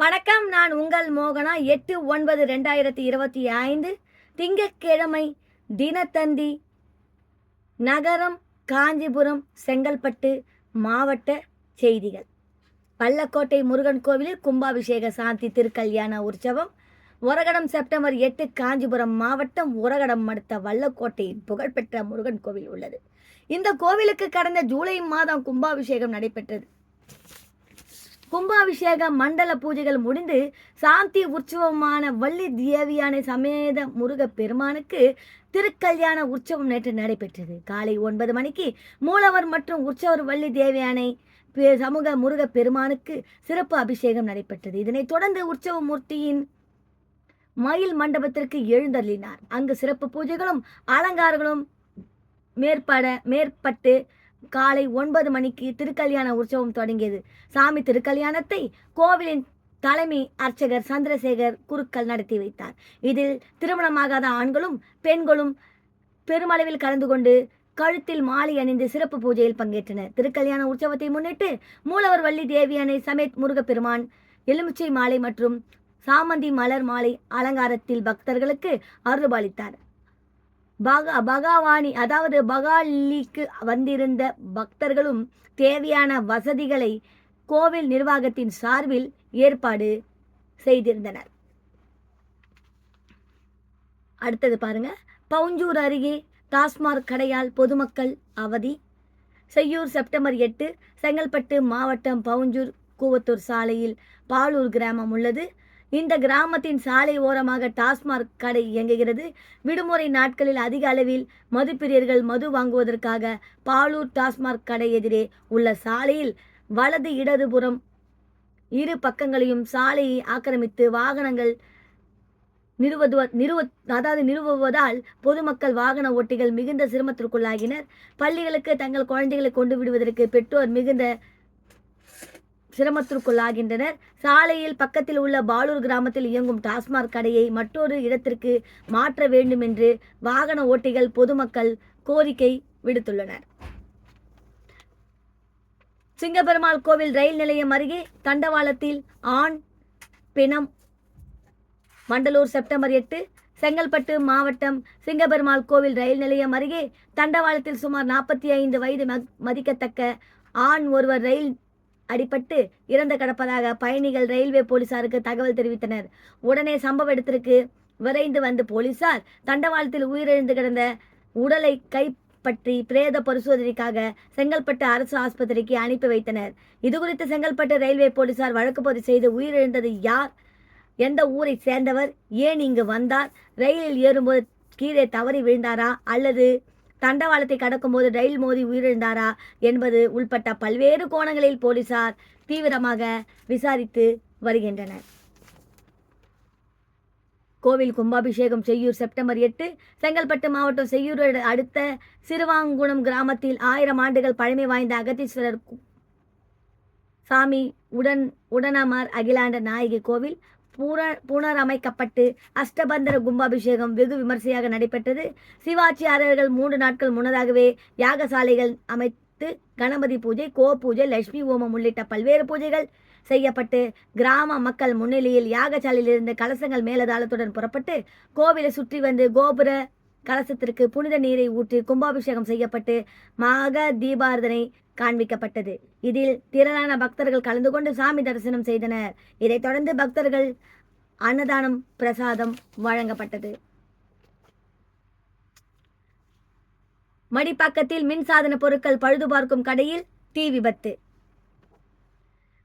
வணக்கம். நான் உங்கள் மோகனா. 8/9/2025 திங்கட்கிழமை தினத்தந்தி நகரம் காஞ்சிபுரம் செங்கல்பட்டு மாவட்ட செய்திகள். பள்ளக்கோட்டை முருகன் கோவிலில் கும்பாபிஷேக சாந்தி திருக்கல்யாண உற்சவம். ஒரகடம் செப்டம்பர் 8 காஞ்சிபுரம் மாவட்டம் ஒரகடம் அடுத்த வல்லக்கோட்டையில் புகழ்பெற்ற முருகன் கோவில் உள்ளது. இந்த கோவிலுக்கு கடந்த ஜூலை மாதம் கும்பாபிஷேகம் நடைபெற்றது. கும்பாபிஷேக மண்டல பூஜைகள் முடிந்து சாந்தி உற்சவமான வள்ளி தேவியானை சமேத முருக பெருமானுக்கு திருக்கல்யாண உற்சவம் நேற்று நடைபெற்றது. காலை 9 மணிக்கு மூலவர் மற்றும் உற்சவர் வள்ளி தேவியானை சமூக முருக பெருமானுக்கு சிறப்பு அபிஷேகம் நடைபெற்றது. இதனைத் தொடர்ந்து உற்சவ மூர்த்தியின் மயில் மண்டபத்திற்கு எழுந்தருளினார். அங்கு சிறப்பு பூஜைகளும் அலங்காரங்களும் மேற்பட்டு காலை 9 மணிக்கு திருக்கல்யாண உற்சவம் தொடங்கியது. சாமி திருக்கல்யாணத்தை கோவிலின் தலைமை அர்ச்சகர் சந்திரசேகர் குருக்கள் நடத்தி வைத்தார். இதில் திருமணமாகாத ஆண்களும் பெண்களும் பெருமளவில் கலந்து கொண்டு கழுத்தில் மாலை அணிந்து சிறப்பு பூஜையில் பங்கேற்றனர். திருக்கல்யாண உற்சவத்தை முன்னிட்டு மூலவர் வள்ளி தேவியானை சமேத் முருகப்பெருமான் எலுமிச்சை மாலை மற்றும் சாமந்தி மலர் மாலை அலங்காரத்தில் பக்தர்களுக்கு அருள்பாலித்தார். பகவானி அதாவது பகாலிக்கு வந்திருந்த பக்தர்களும் தேவையான வசதிகளை கோவில் நிர்வாகத்தின் சார்பில் ஏற்பாடு செய்திருந்தனர். அடுத்தது பாருங்க. பவுஞ்சூர் அருகே டாஸ்மாக் கடையால் பொதுமக்கள் அவதி. செய்யூர் செப்டம்பர் 8 செங்கல்பட்டு மாவட்டம் பவுஞ்சூர் கூவத்தூர் சாலையில் பாலூர் கிராமம் உள்ளது. இந்த கிராமத்தின் சாலை ஓரமாக டாஸ்மாக் கடை இயங்குகிறது. விடுமுறை நாட்களில் அதிக அளவில் மதுப்பிரியர்கள் மது வாங்குவதற்காக பாலூர் டாஸ்மாக் கடை எதிரே உள்ள சாலையில் வலது இடதுபுறம் இரு பக்கங்களையும் சாலையை ஆக்கிரமித்து வாகனங்கள் நிறுவுவதால் பொதுமக்கள் வாகன ஓட்டிகள் மிகுந்த சிரமத்திற்குள்ளாகினர். பள்ளிகளுக்கு தங்கள் குழந்தைகளை கொண்டு விடுவதற்கு பெற்றோர் மிகுந்த சிரமத்திற்குள்ளாகின்றனர். சாலையில் பக்கத்தில் உள்ள பாலூர் கிராமத்தில் இயங்கும் டாஸ்மாக் கடையை மற்றொரு இடத்திற்கு மாற்ற வேண்டும் என்று வாகன ஓட்டிகள் பொதுமக்கள் கோரிக்கை விடுத்துள்ளனர். சிங்கப்பெருமாள் கோவில் ரயில் நிலையம் அருகே தண்டவாளத்தில் ஆண் பிணம். மண்டலூர் செப்டம்பர் 8 செங்கல்பட்டு மாவட்டம் சிங்கப்பெருமாள் கோவில் ரயில் நிலையம் அருகே தண்டவாளத்தில் சுமார் 45 வயது மதிக்கத்தக்க ஆண் ஒருவர் ரயில் அடிபட்டு இறந்து கிடப்பதாக பயணிகள் ரயில்வே போலீசாருக்கு தகவல் தெரிவித்தனர். உடனே சம்பவ இடத்திற்கு விரைந்து வந்த போலீசார் தண்டவாளத்தில் உயிரிழந்து கிடந்த உடலை கைப்பற்றி பிரேத பரிசோதனைக்காக செங்கல்பட்டு அரசு ஆஸ்பத்திரிக்கு அனுப்பி வைத்தனர். இதுகுறித்து செங்கல்பட்டு ரயில்வே போலீசார் வழக்கு பதிவு செய்து உயிரிழந்தது யார், எந்த ஊரை சேர்ந்தவர், ஏன் இங்கு வந்தார், ரயிலில் ஏறும்போது கீழே தவறி விழுந்தாரா அல்லது தண்டவாளத்தை கடக்கும்போது ரயில் மோதி உயிரிழந்தாரா என்பது உள்பட்ட பல்வேறு கோணங்களில் போலீசார் தீவிரமாக விசாரித்து வருகின்றனர். கோவில் கும்பாபிஷேகம். செய்யூர் செப்டம்பர் 8 செங்கல்பட்டு மாவட்டம் செய்யூர் அடுத்த சிறுவாங்குணம் கிராமத்தில் 1000 ஆண்டுகள் பழமை வாய்ந்த அகத்தீஸ்வரர் சாமி உடனமர் அகிலாண்ட நாயகி கோவில் புனரமைக்கப்பட்டு அஷ்டபந்தர கும்பாபிஷேகம் வெகு விமர்சையாக நடைபெற்றது. சிவாச்சாரியர்கள் 3 நாட்கள் முன்னதாகவே யாகசாலைகள் அமைத்து கணபதி பூஜை, கோ பூஜை, லட்சுமி ஹோமம் உள்ளிட்ட பல்வேறு பூஜைகள் செய்யப்பட்டு கிராம மக்கள் முன்னிலையில் யாகசாலையிலிருந்து கலசங்கள் மேலதாளத்துடன் புறப்பட்டு கோவிலை சுற்றி வந்து கோபுர கலசத்திற்கு புனித நீரை ஊற்றி கும்பாபிஷேகம் செய்யப்பட்டு மாக தீபாரதனை காண்பிக்கப்பட்டது. இதில் திரளான பக்தர்கள் கலந்து கொண்டு சாமி தரிசனம் செய்தனர். இதைத் தொடர்ந்து பக்தர்கள் அன்னதானம் பிரசாதம் வழங்கப்பட்டது. மடிப்பாக்கத்தில் மின்சாதன பொருட்கள் பழுது பார்க்கும் கடையில் தீ விபத்து.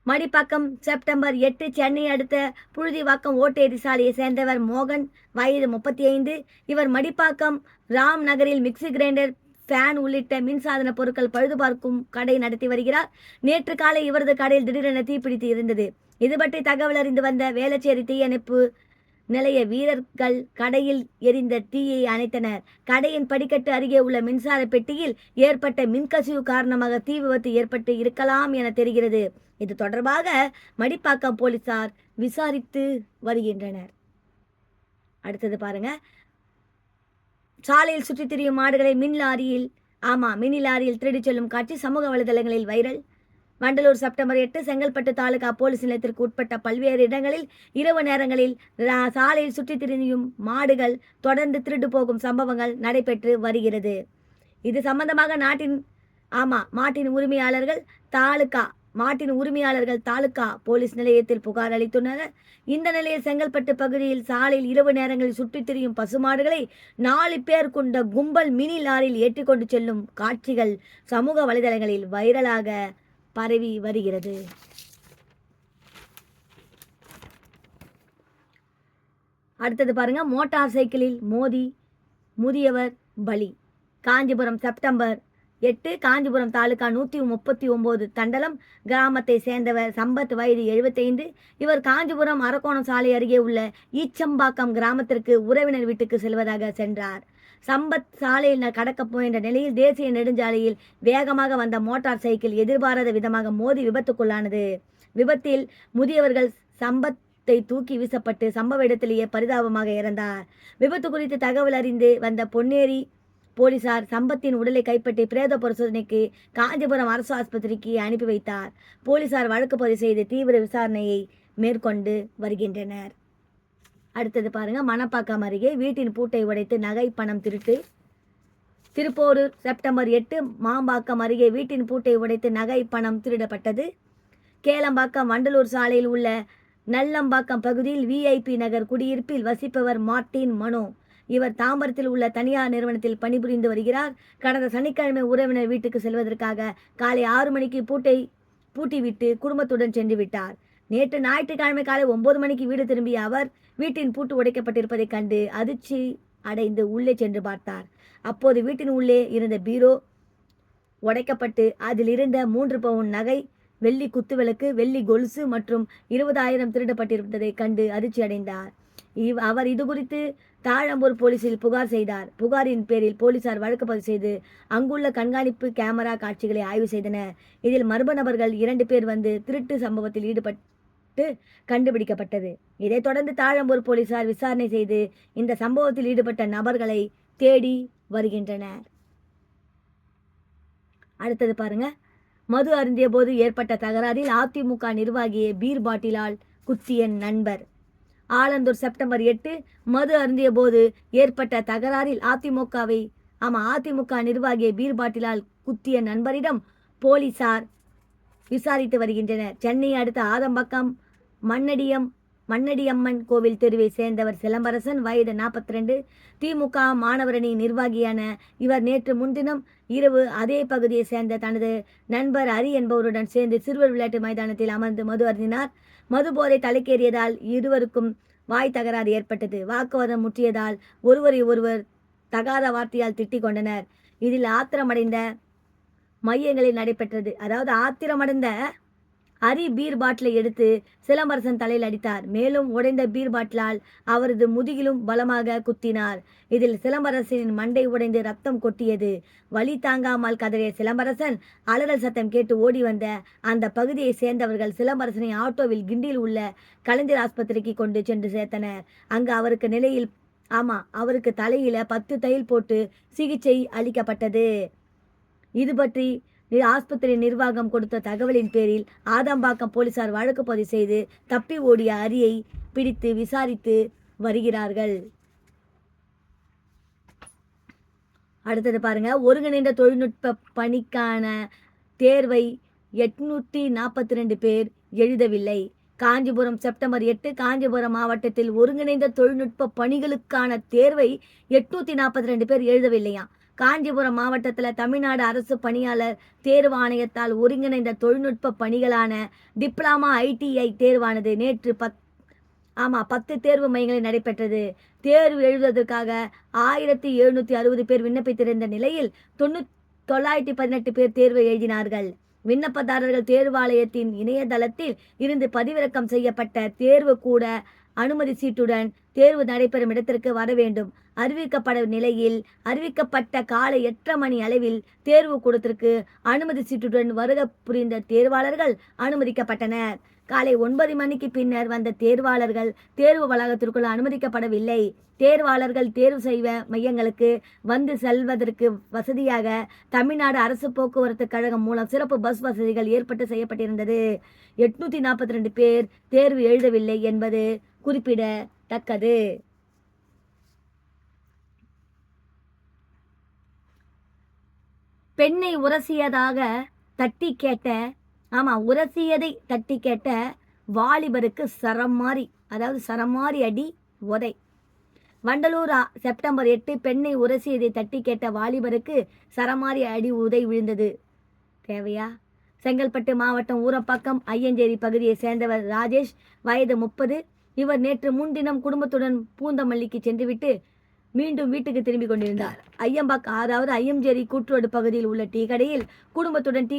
மடிப்பாக்கம் செப்டம்பர் 8 சென்னை அடுத்த புழுதிவாக்கம் ஓட்டேரி சாலையை சேர்ந்தவர் மோகன், வயது 35. இவர் மடிப்பாக்கம் ராம் நகரில் மிக்சி கிரைண்டர், ஃபேன் உள்ளிட்ட மின்சாதன பொருட்கள் பழுது பார்க்கும் கடை நடத்தி வருகிறார். நேற்று காலை இவரது கடையில் திடீரென தீப்பிடித்து இருந்தது. இது பற்றி தகவல் அறிந்து வந்த வேளச்சேரி தீயணைப்பு நிலைய வீரர்கள் கடையில் எரிந்த தீயை அணைத்தனர். கடையின் படிக்கட்டு அருகே உள்ள மின்சார பெட்டியில் ஏற்பட்ட மின்கசிவு காரணமாக தீ விபத்து ஏற்பட்டு இருக்கலாம் என தெரிகிறது. இது தொடர்பாக மடிப்பாக்கம் போலீசார் விசாரித்து வருகின்றனர். அடுத்தது பாருங்க. சாலையில் சுற்றித் திரியும் மாடுகளை மினி லாரியில் திருடிச் செல்லும் காட்சி சமூக வலைதளங்களில் viral. Vandalur September 8 Chengalpattu taluka police நிலையத்திற்கு உட்பட்ட பல்வேறு இடங்களில் இரவு நேரங்களில் சாலையில் சுற்றித் திரியும் மாடுகள் தொடர்ந்து திருடு போகும் சம்பவங்கள் நடைபெற்று வருகிறது. இது சம்பந்தமாக மாட்டின் உரிமையாளர்கள் தாலுகா போலீஸ் நிலையத்தில் புகார் அளித்துள்ளனர். இந்த நிலையில் செங்கல்பட்டு பகுதியில் சாலையில் இரவு நேரங்களில் சுற்றித் திரியும் பசுமாடுகளை 4 பேர் கொண்ட கும்பல் மினி லாரியில் ஏற்றிக்கொண்டு செல்லும் காட்சிகள் சமூக வலைதளங்களில் வைரலாக பரவி வருகிறது. அடுத்தது பாருங்க, மோட்டார் சைக்கிளில் மோதி முதியவர் பலி. காஞ்சிபுரம் செப்டம்பர் 8 காஞ்சிபுரம் தாலுகா 139 தண்டலம் கிராமத்தை சேர்ந்தவர் சம்பத், வயது 75. இவர் காஞ்சிபுரம் அரக்கோணம் சாலை அருகே உள்ள ஈச்சம்பாக்கம் கிராமத்திற்கு உறவினர் வீட்டுக்கு செல்வதாக சென்றார். சம்பத் சாலையில் கடக்கப் போகின்ற நிலையில் தேசிய நெடுஞ்சாலையில் வேகமாக வந்த மோட்டார் சைக்கிள் எதிர்பாராத விதமாக மோதி விபத்துக்குள்ளானது. விபத்தில் முதியவர்கள் சம்பத்தை தூக்கி வீசப்பட்டு சம்பவ இடத்திலேயே பரிதாபமாக இறந்தார். விபத்து குறித்து தகவல் அறிந்து வந்த பொன்னேரி போலீசார் சம்பத்தின் உடலை கைப்பற்றி பிரேத பரிசோதனைக்கு காஞ்சிபுரம் அரசு ஆஸ்பத்திரிக்கு அனுப்பி வைத்தார். போலீசார் வழக்கு பதிவு செய்து தீவிர விசாரணையை மேற்கொண்டு வருகின்றனர். அடுத்தது பாருங்க, மணப்பாக்கம் அருகே வீட்டின் பூட்டை உடைத்து நகை பணம் திருட்டு. திருப்போரூர் செப்டம்பர் 8 மாம்பாக்கம் அருகே வீட்டின் பூட்டை உடைத்து நகை பணம் திருடப்பட்டது. கேளம்பாக்கம் வண்டலூர் சாலையில் உள்ள நல்லம்பாக்கம் பகுதியில் VIP நகர் குடியிருப்பில் வசிப்பவர் மார்ட்டின் மனோ. இவர் தாம்பரத்தில் உள்ள தனியார் நிறுவனத்தில் பணிபுரிந்து வருகிறார். கடந்த சனிக்கிழமை உறவினர் வீட்டுக்கு செல்வதற்காக காலை 6 மணிக்கு பூட்டிவிட்டு குடும்பத்துடன் சென்று விட்டார். நேற்று ஞாயிற்றுக்கிழமை காலை 9 மணிக்கு வீடு திரும்பிய அவர் வீட்டின் பூட்டு உடைக்கப்பட்டிருப்பதைக் கண்டு அதிர்ச்சி அடைந்து உள்ளே சென்று பார்த்தார். அப்போது வீட்டின் உள்ளே இருந்த பீரோ உடைக்கப்பட்டு அதில் இருந்த 3 பவுன் நகை, வெள்ளி குத்துவிளக்கு, வெள்ளி கொலுசு மற்றும் 20,000 திருடப்பட்டிருப்பதை கண்டு அதிர்ச்சி அடைந்தார். அவர் இது குறித்து தாழம்பூர் போலீசில் புகார் செய்தார். புகாரின் பேரில் போலீசார் வழக்கு பதிவு செய்து அங்குள்ள கண்காணிப்பு கேமரா காட்சிகளை ஆய்வு செய்தனர். இதில் மர்ம நபர்கள் 2 பேர் வந்து திருட்டு சம்பவத்தில் ஈடுபட்டு கண்டுபிடிக்கப்பட்டது. இதைத் தொடர்ந்து தாழம்பூர் போலீசார் விசாரணை செய்து இந்த சம்பவத்தில் ஈடுபட்ட நபர்களை தேடி வருகின்றனர். அடுத்தது பாருங்க, மது அருந்திய போது ஏற்பட்ட தகராறில் அதிமுக நிர்வாகியை பீர் பாட்டிலால் குத்திய நண்பர். ஆலந்தூர் செப்டம்பர் 8 மது அருந்திய போது ஏற்பட்ட தகராறில் அதிமுக நிர்வாகியை பீர் பாட்டிலால் குத்திய நண்பரிடம் போலீசார் விசாரித்து வருகின்றனர். சென்னை அடுத்த ஆதம்பாக்கம் மண்ணடியம்மன் கோவில் தெருவை சேர்ந்தவர் சிலம்பரசன், வயது 42. திமுக மாணவரணி நிர்வாகியான இவர் நேற்று முன்தினம் இரவு அதே பகுதியை சேர்ந்த தனது நண்பர் ஹரி என்பவருடன் சேர்ந்து சிறுவர் விளையாட்டு மைதானத்தில் அமர்ந்து மது அருந்தினார். மது போதை தலைக்கேறியதால் இருவருக்கும் வாய் தகராறு ஏற்பட்டது. வாக்குவாதம் முற்றியதால் ஒருவரை ஒருவர் தகாத வார்த்தையால் திட்டிக் கொண்டனர். இதில் ஆத்திரமடைந்த ஹரி பீர் பாட்டிலை எடுத்து சிலம்பரசன் தலையில் அடித்தார். மேலும் உடைந்த பீர் பாட்டிலால் அவரது முதுகிலும் பலமாக குத்தினார். இதில் சிலம்பரசனின் மண்டை உடைந்து ரத்தம் கொட்டியது. வலி தாங்காமல் கதறிய சிலம்பரசன் அலறல் சத்தம் கேட்டு ஓடி வந்த அந்த பகுதியை சேர்ந்தவர்கள் சிலம்பரசனை ஆட்டோவில் கிண்டியில் உள்ள கலைஞர் ஆஸ்பத்திரிக்கு கொண்டு சென்று சேர்த்தனர். அங்கு அவருக்கு தலையில 10 தையல் போட்டு சிகிச்சை அளிக்கப்பட்டது. இது பற்றி ஆஸ்பத்திரி நிர்வாகம் கொடுத்த தகவலின் பேரில் ஆதம்பாக்கம் போலீசார் வழக்கு பதிவு செய்து தப்பி ஓடிய ஹரியை பிடித்து விசாரித்து வருகிறார்கள். அடுத்தது பாருங்க, ஒருங்கிணைந்த தொழில்நுட்ப பணிக்கான தேர்வை 842 பேர் எழுதவில்லை. காஞ்சிபுரம் செப்டம்பர் 8 காஞ்சிபுரம் மாவட்டத்தில் ஒருங்கிணைந்த தொழில்நுட்ப பணிகளுக்கான தேர்வை 842 பேர் எழுதவில்லையாம். காஞ்சிபுரம் மாவட்டத்தில் தமிழ்நாடு அரசு பணியாளர் தேர்வு ஆணையத்தால் ஒருங்கிணைந்த தொழில்நுட்ப பணிகளான டிப்ளமா ITI தேர்வானது நேற்று 10 தேர்வு மையங்களில் நடைபெற்றது. தேர்வு எழுதுவதற்காக 1760 பேர் விண்ணப்பித்திருந்த நிலையில் 918 பேர் தேர்வு எழுதினார்கள். விண்ணப்பதாரர்கள் தேர்வாலயத்தின் இணையதளத்தில் இருந்து பதிவிறக்கம் செய்யப்பட்ட தேர்வு கூட அனுமதி சீட்டுடன் தேர்வு நடைபெறும் இடத்திற்கு வர வேண்டும். அறிவிக்கப்பட்ட காலை 8:30 மணி அளவில் தேர்வு கூடத்திற்கு அனுமதி சீட்டுடன் வருகை புரிந்த தேர்வாளர்கள் அனுமதிக்கப்பட்டனர். காலை 9 மணிக்கு பின்னர் வந்த தேர்வாளர்கள் தேர்வு வளாகத்திற்குள் அனுமதிக்கப்படவில்லை. தேர்வாளர்கள் தேர்வு செய்வ மையங்களுக்கு வந்து செல்வதற்கு வசதியாக தமிழ்நாடு அரசு போக்குவரத்து கழகம் மூலம் சிறப்பு பஸ் வசதிகள் ஏற்பட்டு செய்யப்பட்டிருந்தது. 842 பேர் தேர்வு எழுதவில்லை என்பது குறிப்பிடத்தக்கது. பெண்ணை உரசியதாக தட்டி கேட்ட உரசியதை தட்டி கேட்ட வாலிபருக்கு சரமாரி அடி உதை. வண்டலூர் செப்டம்பர் 8 பெண்ணை உரசியதை தட்டி கேட்ட வாலிபருக்கு சரமாரி அடி உதை விழுந்தது. தேவையா? செங்கல்பட்டு மாவட்டம் ஊரப்பாக்கம் ஐயஞ்சேரி பகுதியை சேர்ந்தவர் ராஜேஷ், வயது 30. இவர் நேற்று முன்தினம் குடும்பத்துடன் பூந்தமல்லிக்கு சென்றுவிட்டு மீண்டும் வீட்டுக்கு திரும்பி கொண்டிருந்தார். ஐயஞ்சேரி கூற்றோடு பகுதியில் உள்ள டீ கடையில் குடும்பத்துடன் டீ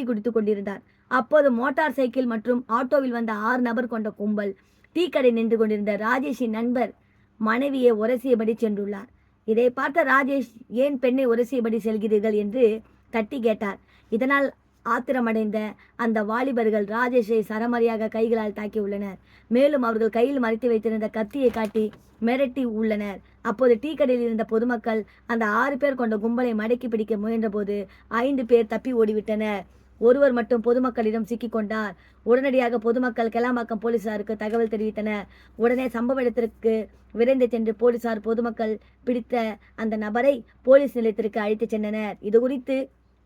குடித்து கொண்டிருந்தார். அப்போது மோட்டார் சைக்கிள் மற்றும் ஆட்டோவில் வந்த 6 நபர் கொண்ட கும்பல் டீ கடை நின்று கொண்டிருந்த ராஜேஷின் நண்பர் மனைவியை உரசியபடி சென்றுள்ளார். இதை பார்த்த ராஜேஷ், ஏன் பெண்ணை உரசியபடி செல்கிறீர்கள் என்று தட்டி கேட்டார். இதனால் ஆத்திரமடைந்த அந்த வாலிபர்கள் ராஜேஷை சரமாரியாக கைகளால் தாக்கியுள்ளனர். மேலும் அவர்கள் கையில் மறைத்து வைத்திருந்த கத்தியை காட்டி மிரட்டி உள்ளனர். அப்போது டீ கடையில் இருந்த பொதுமக்கள் அந்த 6 பேர் கொண்ட கும்பலை மடக்கி பிடிக்க முயன்றபோது 5 பேர் தப்பி ஓடிவிட்டனர். ஒருவர் மட்டும் பொதுமக்களிடம் சிக்கிக்கொண்டார். உடனடியாக பொதுமக்கள் கெலாம்பாக்கம் போலீசாருக்கு தகவல் தெரிவித்தனர். உடனே சம்பவ இடத்திற்கு விரைந்து சென்று போலீசார் பொதுமக்கள் பிடித்த அந்த நபரை போலீஸ் நிலையத்திற்கு அழைத்து சென்றனர். இது குறித்து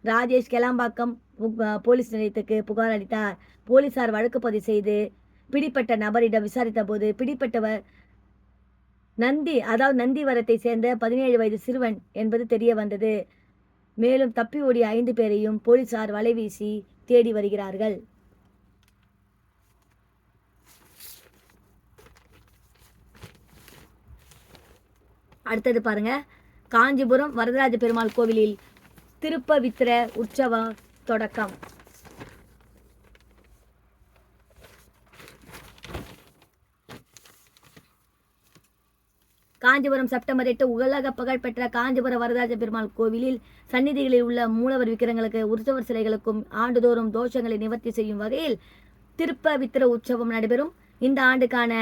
ராஜேஷ் கெலாம்பாக்கம் போலீஸ் நிலையத்துக்கு புகார் அளித்தார். போலீசார் வழக்கு பதிவு செய்து பிடிப்பட்ட நபரிடம் விசாரித்த போது பிடிப்பட்டவர் நந்திவரத்தை சேர்ந்த 17 வயது சிறுவன் என்பது தெரிய வந்தது. மேலும் தப்பி ஓடிய 5 பேரையும் போலீசார் வலைவீசி தேடி வருகிறார்கள். அடுத்தது பாருங்க, காஞ்சிபுரம் வரதராஜ பெருமாள் கோவிலில் திருப்பவித்திர உற்சவம் தொடக்கம். காஞ்சிபுரம் செப்டம்பர் 8 உலக புகழ்பெற்ற காஞ்சிபுரம் வரதராஜ பெருமாள் கோவிலில் சந்நிதிகளில் உள்ள மூலவர் விக்கிரங்களுக்கு உற்சவர் சிலைகளுக்கும் ஆண்டுதோறும் தோஷங்களை நிவர்த்தி செய்யும் வகையில் திருப்பவித்திர உற்சவம் நடைபெறும். இந்த ஆண்டுக்கான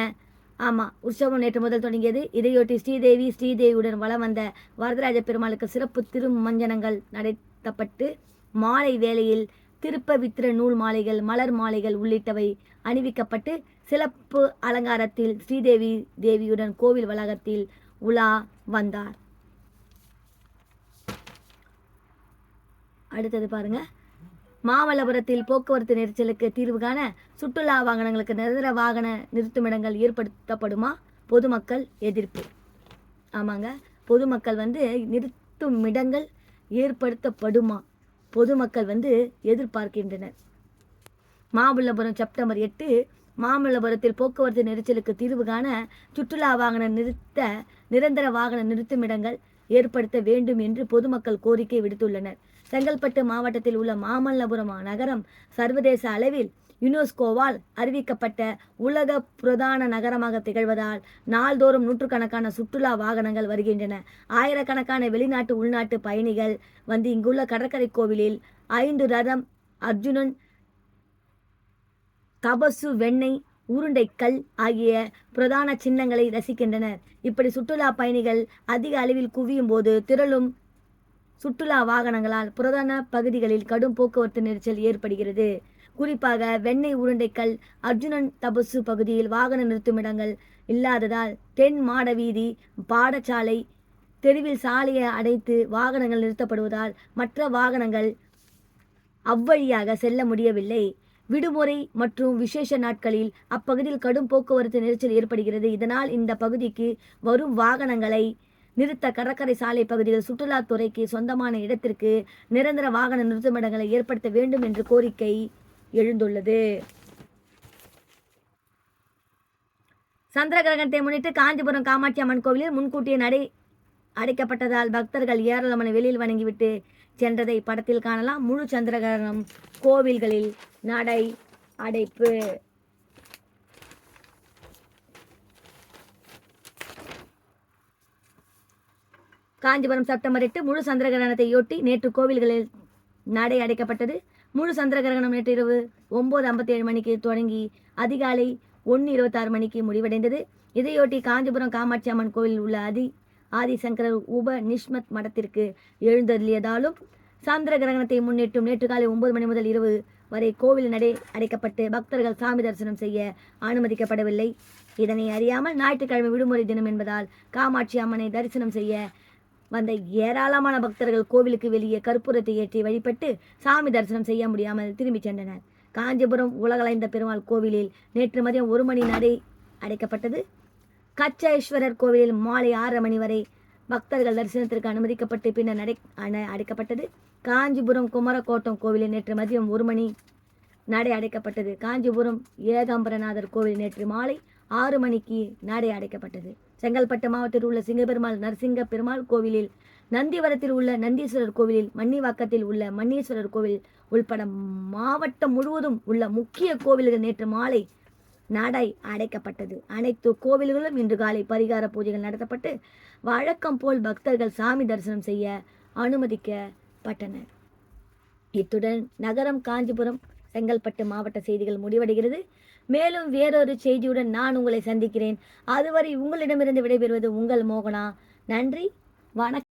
உற்சவம் நேற்று முதல் தொடங்கியது. இதையொட்டி ஸ்ரீதேவியுடன் வலம் வந்த வரதராஜ பெருமாளுக்கு சிறப்பு திருமஞ்சனங்கள் நடத்தப்பட்டு மாலை வேளையில் திருப்பவித்திர நூல் மாலைகள், மலர் மாலைகள் உள்ளிட்டவை அணிவிக்கப்பட்டு சிறப்பு அலங்காரத்தில் ஸ்ரீதேவியுடன் கோவில் வளாகத்தில் உலா வந்தார். அடுத்தது பாருங்க, மாமல்லபுரத்தில் போக்குவரத்து நெரிசலுக்கு தீர்வு காண சுற்றுலா வாகனங்களுக்கு நிரந்தர வாகன நிறுத்துமிடங்கள் ஏற்படுத்தப்படுமா? பொதுமக்கள் எதிர்ப்பு. பொதுமக்கள் நிறுத்துமிடங்கள் ஏற்படுத்தப்படுமா? பொதுமக்கள் எதிர்பார்க்கின்றனர். மாமல்லபுரம் செப்டம்பர் 8 மாமல்லபுரத்தில் போக்குவரத்து நெரிசலுக்கு தீர்வு காண சுற்றுலா வாகன நிரந்தர வாகன நிறுத்துமிடங்கள் ஏற்படுத்த வேண்டும் என்று பொதுமக்கள் கோரிக்கை விடுத்துள்ளனர். செங்கல்பட்டு மாவட்டத்தில் உள்ள மாமல்லபுரம் நகரம் சர்வதேச அளவில் யுனெஸ்கோவால் அறிவிக்கப்பட்ட உலக பிரதான நகரமாக திகழ்வதால் நாள்தோறும் நூற்றுக்கணக்கான சுற்றுலா வாகனங்கள் வருகின்றன. ஆயிரக்கணக்கான வெளிநாட்டு உள்நாட்டு பயணிகள் இங்குள்ள கடற்கரை கோவிலில் 5 ரதம், அர்ஜுனன், தபசு, வெண்ணெய், உருண்டைக்கல் ஆகிய பிரதான சின்னங்களை ரசிக்கின்றனர். இப்படி சுற்றுலா பயணிகள் அதிக அளவில் குவியும் போது திரளும் சுற்றுலா வாகனங்களால் பிரதான பகுதிகளில் கடும் போக்குவரத்து நெரிசல் ஏற்படுகிறது. குறிப்பாக வெண்ணெய், உருண்டைக்கல், அர்ஜுனன் தபசு பகுதியில் வாகன நிறுத்துமிடங்கள் இல்லாததால் தென் மாடவீதி, பாடசாலை தெருவில் சாலையை அடைத்து வாகனங்கள் நிறுத்தப்படுவதால் மற்ற வாகனங்கள் அவ்வழியாக செல்ல முடியவில்லை. விடுமுறை மற்றும் விசேஷ நாட்களில் அப்பகுதியில் கடும் போக்குவரத்து நெரிசல் ஏற்படுகிறது. இதனால் இந்த பகுதிக்கு வரும் வாகனங்களை நிறுத்த கடற்கரை சாலை பகுதியில் சுற்றுலாத்துறைக்கு சொந்தமான இடத்திற்கு நிரந்தர வாகன நிறுத்துமிடங்களை ஏற்படுத்த வேண்டும் என்று கோரிக்கை எழுந்துள்ளது. சந்திர கிரகணத்தை முன்னிட்டு காஞ்சிபுரம் காமாட்சி அம்மன் கோவிலில் முன்கூட்டியே நடை அடைக்கப்பட்டதால் பக்தர்கள் ஏராளமான வெளியில் வணங்கிவிட்டு சென்றதை படத்தில் காணலாம். முழு சந்திர கிரகணம் கோவில்களில் நடை அடைப்பு. காஞ்சிபுரம் செப்டம்பர் 8 முழு சந்திர கிரகணத்தையொட்டி நேற்று கோவில்களில் நடை அடைக்கப்பட்டது. முழு சந்திர கிரகணம் நேற்று இரவு 9:57 மணிக்கு தொடங்கி அதிகாலை 1:26 மணிக்கு முடிவடைந்தது. இதையொட்டி காஞ்சிபுரம் காமாட்சி அம்மன் கோயிலில் உள்ள ஆதிசங்கரர் உப நிஷ்மத் மடத்திற்கு எழுந்தருளியதாலும் சந்திர கிரகணத்தை முன்னிட்டும் நேற்று காலை 9 மணி முதல் இரவு வரை கோவில் நடை அடைக்கப்பட்டு பக்தர்கள் சாமி தரிசனம் செய்ய அனுமதிக்கப்படவில்லை. இதனை அறியாமல் ஞாயிற்றுக்கிழமை விடுமுறை தினம் என்பதால் காமாட்சி அம்மனை தரிசனம் செய்ய வந்த ஏராளமான பக்தர்கள் கோவிலுக்கு வெளியே கற்பூரத்தை ஏற்றி வழிபட்டு சாமி தரிசனம் செய்ய முடியாமல் திரும்பிச் சென்றனர். காஞ்சிபுரம் உலகளந்த பெருமாள் கோவிலில் நேற்று மதியம் 1 மணி நடை அடைக்கப்பட்டது. கச்சேஸ்வரர் கோவிலில் மாலை 6:30 மணி வரை பக்தர்கள் தரிசனத்திற்கு அனுமதிக்கப்பட்டு பின்னர் அடைக்கப்பட்டது. காஞ்சிபுரம் குமரக்கோட்டம் கோவிலில் நேற்று மதியம் 1 மணி நடை அடைக்கப்பட்டது. காஞ்சிபுரம் ஏகாம்பரநாதர் கோவில் நேற்று மாலை 6 மணிக்கு நடை அடைக்கப்பட்டது. செங்கல்பட்டு மாவட்டத்தில் உள்ள சிங்கப்பெருமாள் நரசிங்க பெருமாள் கோவிலில், நந்திவரத்தில் உள்ள நந்தீஸ்வரர் கோவிலில், மன்னிவாக்கத்தில் உள்ள மன்னீஸ்வரர் கோவில் உள்பட மாவட்டம் முழுவதும் உள்ள முக்கிய கோவில்கள் நேற்று மாலை நடை அடைக்கப்பட்டது. அனைத்து கோவில்களும் இன்று காலை பரிகார பூஜைகள் நடத்தப்பட்டு வழக்கம் போல் பக்தர்கள் சாமி தரிசனம் செய்ய அனுமதிக்கப்பட்டனர். இத்துடன் நகரம், காஞ்சிபுரம், செங்கல்பட்டு மாவட்ட செய்திகள் முடிவடைகிறது. மேலும் வேறொரு செய்தியுடன் நான் உங்களை சந்திக்கிறேன். அதுவரை உங்களிடமிருந்து விடைபெறுவது உங்கள் மோகனா. நன்றி, வணக்கம்.